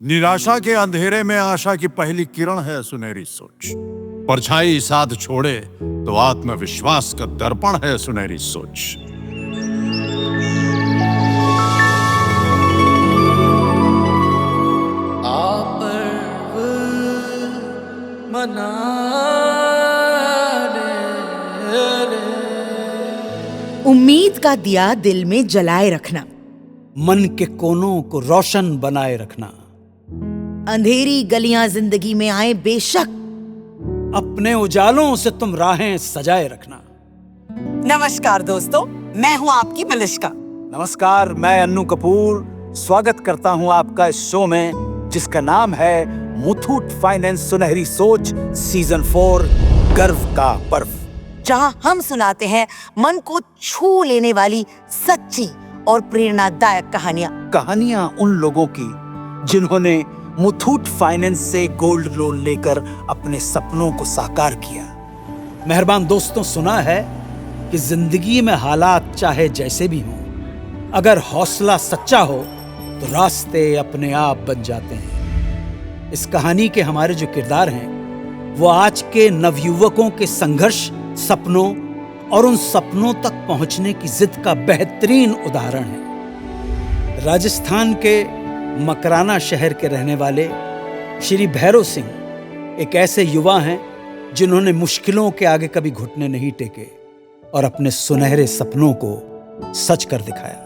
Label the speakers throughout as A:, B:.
A: निराशा के अंधेरे में आशा की पहली किरण है सुनहरी सोच। परछाई साथ छोड़े तो आत्मविश्वास का दर्पण है सुनहरी सोच।
B: उम्मीद का दिया दिल में जलाए रखना,
C: मन के कोनों को रोशन बनाए रखना।
B: अंधेरी गलियां जिंदगी में आए बेशक,
C: अपने उजालों से तुम राहें सजाए रखना।
D: नमस्कार दोस्तों, मैं हूं आपकी मलिश्का।
E: नमस्कार, मैं अन्नू कपूर स्वागत करता हूं आपका इस शो में जिसका नाम है मुथूट फाइनेंस सुनहरी सोच सीजन 4 गर्व का पर्व,
D: जहां हम सुनाते हैं मन को छू लेने वाली सच्ची और प्रेरणादायक
E: कहानियां उन लोगों की जिन्होंने मुथूट फाइनेंस से गोल्ड लोन लेकर अपने सपनों को साकार किया।
C: मेहरबान दोस्तों, सुना है कि जिंदगी में हालात चाहे जैसे भी हों, अगर हौसला सच्चा हो तो रास्ते अपने आप बन जाते हैं। इस कहानी के हमारे जो किरदार हैं वो आज के नवयुवकों के संघर्ष, सपनों और उन सपनों तक पहुंचने की जिद का बेहतरीन उदाहरण है। राजस्थान के मकराना शहर के रहने वाले श्री भैरव सिंह एक ऐसे युवा हैं जिन्होंने मुश्किलों के आगे कभी घुटने नहीं टेके और अपने सुनहरे सपनों को सच कर दिखाया।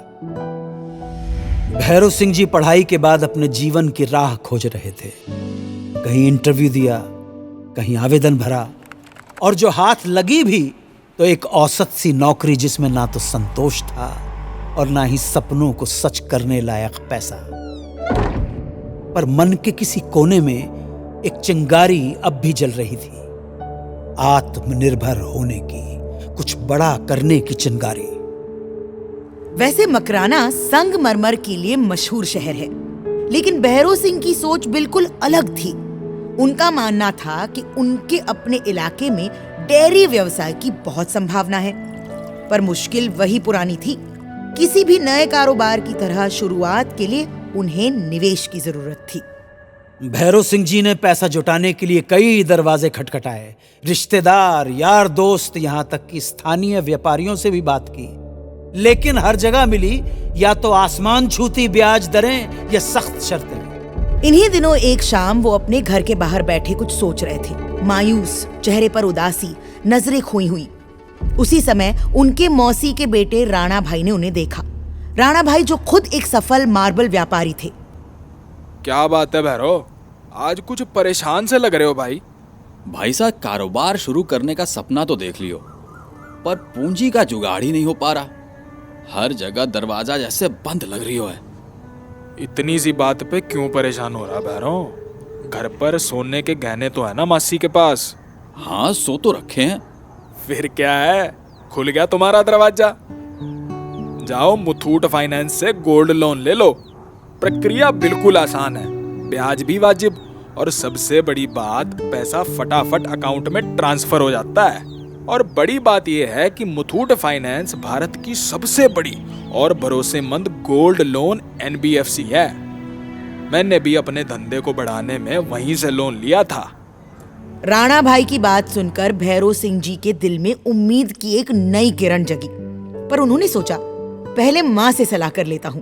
C: भैरव सिंह जी पढ़ाई के बाद अपने जीवन की राह खोज रहे थे। कहीं इंटरव्यू दिया, कहीं आवेदन भरा, और जो हाथ लगी भी तो एक औसत सी नौकरी जिसमें ना तो संतोष था और ना ही सपनों को सच करने लायक पैसा। पर मन के किसी कोने में एक चिंगारी अब भी जल रही थी, आत्मनिर्भर होने की, कुछ बड़ा करने की चिंगारी।
B: वैसे मकराना संगमरमर के लिए मशहूर शहर है, लेकिन भैरव सिंह की सोच बिल्कुल अलग थी। उनका मानना था कि उनके अपने इलाके में डेयरी व्यवसाय की बहुत संभावना है, पर मुश्किल वही पुरानी थी। किसी भी नए कारोबार की तरह शुरुआत के लिए उन्हें निवेश की जरूरत थी।
C: भैरव सिंह जी ने पैसा जुटाने के लिए कई दरवाजे खटखटाए, रिश्तेदार, यार दोस्त, यहाँ तक कि स्थानीय व्यापारियों से भी बात की, लेकिन हर जगह मिली या तो आसमान छूती ब्याज दरें या सख्त शर्तें।
B: इन्हीं दिनों एक शाम वो अपने घर के बाहर बैठे कुछ सोच रहे थे, मायूस, चेहरे पर उदासी, नजरें खोई हुई। उसी समय उनके मौसी के बेटे राणा भाई ने उन्हें देखा। राणा भाई जो खुद एक सफल मार्बल व्यापारी थे।
F: क्या बात है भैरव, आज कुछ परेशान से लग रहे हो भाई।
G: भाई साहब, कारोबार शुरू करने का सपना तो देख लियो, पर पूंजी का जुगाड़ ही नहीं हो पा रहा। हर जगह दरवाजा जैसे बंद लग रही हो है।
F: इतनी सी बात पे क्यों परेशान हो रहा भैरव? घर पर सोने के गहने तो है ना मासी के पास?
G: हाँ, सो तो रखे हैं।
F: फिर क्या है, खुल गया तुम्हारा दरवाजा। जाओ मुथूट फाइनेंस से गोल्ड लोन ले लो। प्रक्रिया बिल्कुल आसान है, ब्याज भी वाजिब, और सबसे बड़ी बात, पैसा फटाफट अकाउंट में ट्रांसफर हो जाता है। और बड़ी बात यह है कि मुथूट फाइनेंस भारत की सबसे बड़ी और भरोसेमंद गोल्ड लोन NBFC है। मैंने भी अपने धंधे को बढ़ाने में वहीं से लोन लिया था।
B: राणा भाई की बात सुनकर भैरव सिंह जी के दिल में उम्मीद की एक नई किरण जगी, पर उन्होंने सोचा पहले माँ से सलाह कर लेता हूँ।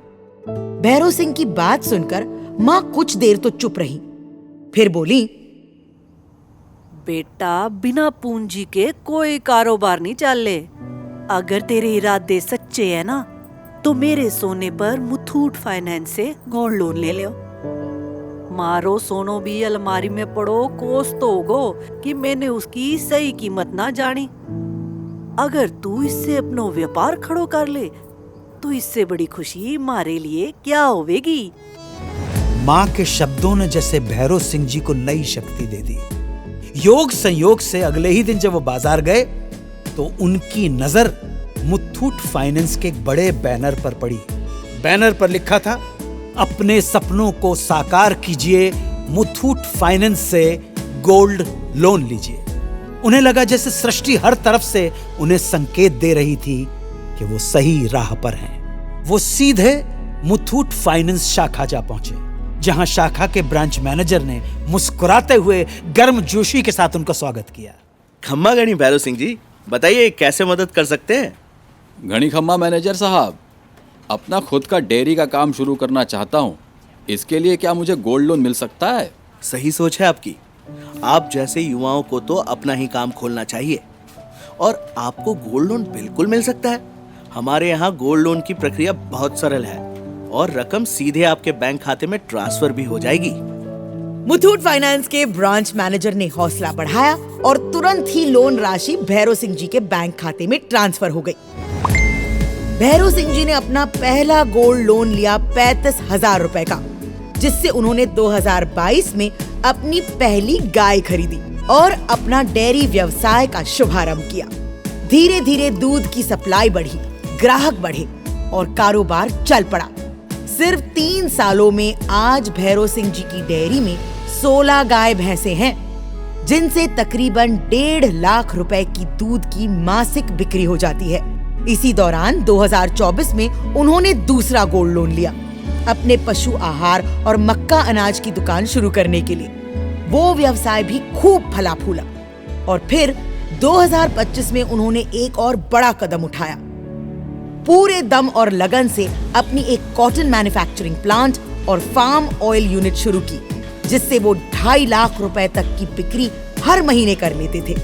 B: भैरव सिंह की बात सुनकर माँ कुछ देर तो चुप रही, फिर बोली,
H: बेटा, बिना पूंजी के कोई कारोबार नहीं चले। अगर तेरे इरादे सच्चे हैं ना, तो मेरे सोने पर मुथूट फाइनेंस से गोल्ड लोन ले लो। मारो सोनो भी अलमारी में पड़ो, कोस तो होगो कि मैंने उसकी सही कीमत ना जानी। अगर तू इससे अपनो व्यापार खड़ो कर ले तो इससे बड़ी खुशी मारे लिए क्या होवेगी।
C: माँ के शब्दों ने जैसे भैरव सिंह जी को नई शक्ति दे दी। योग संयोग से अगले ही दिन जब वो बाजार गए तो उनकी नजर मुथूट फाइनेंस के एक बड़े बैनर पर पड़ी। बैनर पर लिखा था, अपने सपनों को साकार कीजिए, मुथूट फाइनेंस से गोल्ड लोन लीजिए। उन्हें लगा जैसे सृष्टि हर तरफ से उन्हें संकेत दे रही थी कि वो सही राह पर हैं। वो सीधे मुथूट फाइनेंस शाखा जा पहुंचे। जहां शाखा के ब्रांच मैनेजर ने मुस्कुराते हुए गर्मजोशी के साथ उनका स्वागत किया।
I: खम्मा गणी भैरव सिंह जी, बताइए कैसे मदद कर सकते हैं?
G: घनी खम्मा मैनेजर साहब, अपना खुद का डेयरी का काम शुरू करना चाहता हूँ। इसके लिए क्या मुझे गोल्ड लोन मिल सकता है?
I: सही सोच है आपकी। आप जैसे युवाओं को तो अपना ही काम खोलना चाहिए और आपको गोल्ड लोन बिल्कुल मिल सकता है। हमारे यहाँ गोल्ड लोन की प्रक्रिया बहुत सरल है और रकम सीधे आपके बैंक खाते में ट्रांसफर भी हो जाएगी।
B: मुथूट फाइनेंस के ब्रांच मैनेजर ने हौसला बढ़ाया और तुरंत ही लोन राशि भैरव सिंह जी के बैंक खाते में ट्रांसफर हो गई। भैरव सिंह जी ने अपना पहला गोल्ड लोन लिया 35,000 रुपए का, जिससे उन्होंने 2022 में अपनी पहली गाय खरीदी और अपना डेयरी व्यवसाय का शुभारंभ किया। धीरे धीरे दूध की सप्लाई बढ़ी, ग्राहक बढ़े और कारोबार चल पड़ा। सिर्फ 3 सालों में आज भैरव सिंह जी की डेयरी में 16 गाय भैंसे हैं, जिनसे तकरीबन 1.5 लाख रुपए की दूध की मासिक बिक्री हो जाती है। इसी दौरान 2024 में उन्होंने दूसरा गोल्ड लोन लिया अपने पशु आहार और मक्का अनाज की दुकान शुरू करने के लिए। वो व्यवसाय भी खूब फला फूला और फिर 2025 में उन्होंने एक और बड़ा कदम उठाया। पूरे दम और लगन से अपनी एक कॉटन मैन्युफैक्चरिंग प्लांट और फार्म ऑयल यूनिट शुरू की, जिससे वो 2.5 लाख रुपए तक की बिक्री हर महीने कर लेते थे।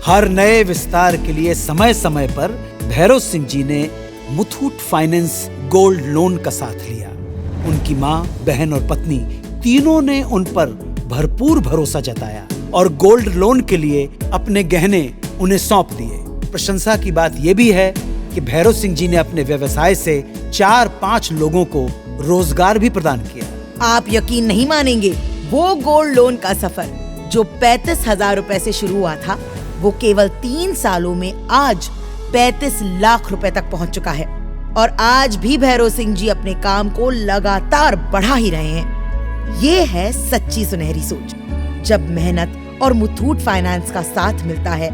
C: हर नए विस्तार के लिए समय समय पर भैरव सिंह जी ने मुथूट फाइनेंस गोल्ड लोन का साथ लिया। उनकी माँ, बहन और पत्नी तीनों ने उन पर भरपूर भरोसा जताया और गोल्ड लोन के लिए अपने गहने उन्हें सौंप दिए। प्रशंसा की बात यह भी है कि भैरव सिंह जी ने अपने व्यवसाय से 4-5 लोगों को रोजगार भी प्रदान किया।
B: आप यकीन नहीं मानेंगे, वो गोल्ड लोन का सफर जो 35,000 रुपए से शुरू हुआ था, वो केवल 3 सालों में आज 35 लाख रुपए तक पहुंच चुका है। और आज भी भैरव सिंह जी अपने काम को लगातार बढ़ा ही रहे हैं। ये है सच्ची सुनहरी सोच। जब मेहनत और मुथूट फाइनेंस का साथ मिलता है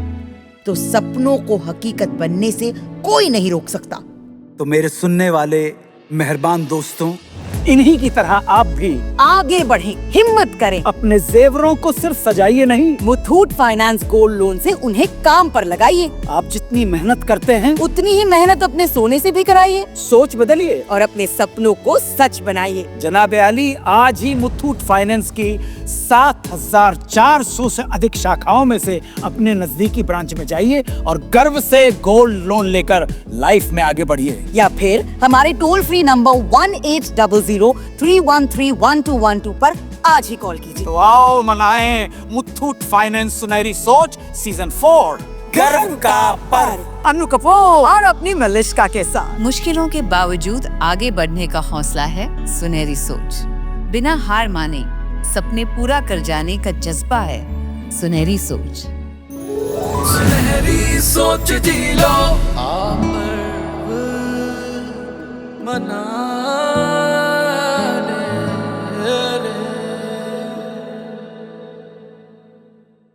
B: तो सपनों को हकीकत बनने से कोई नहीं रोक सकता।
E: तो मेरे सुनने वाले मेहरबान दोस्तों, इन्हीं की तरह आप भी
D: आगे बढ़ें, हिम्मत करें।
E: अपने जेवरों को सिर्फ सजाइए नहीं,
D: मुथूट फाइनेंस गोल्ड लोन से उन्हें काम पर लगाइए।
E: आप जितनी मेहनत करते हैं
D: उतनी ही मेहनत अपने सोने से भी कराइए
E: सोच बदलिए
D: और अपने सपनों को सच बनाइए।
E: जनाब आली, आज ही मुथूट फाइनेंस की 7,400 से अधिक शाखाओं में से अपने नजदीकी ब्रांच में जाइए और गर्व से गोल्ड लोन लेकर लाइफ में आगे बढ़िए।
D: या फिर हमारे टोल फ्री नंबर 1800-313-1212 पर आज ही कॉल कीजिए।
E: तो आओ मनाएं मुथूट फाइनेंस सुनहरी सोच सीजन 4 गर्व का पर्व।
D: अन्नू कपूर और अपनी मलिश्का के साथ
J: मुश्किलों के बावजूद आगे बढ़ने का हौसला है सुनहरी सोच। बिना हार माने सपने पूरा कर जाने का जज्बा है सुनहरी सोच।
F: सुनहरी सोच जी लो, मना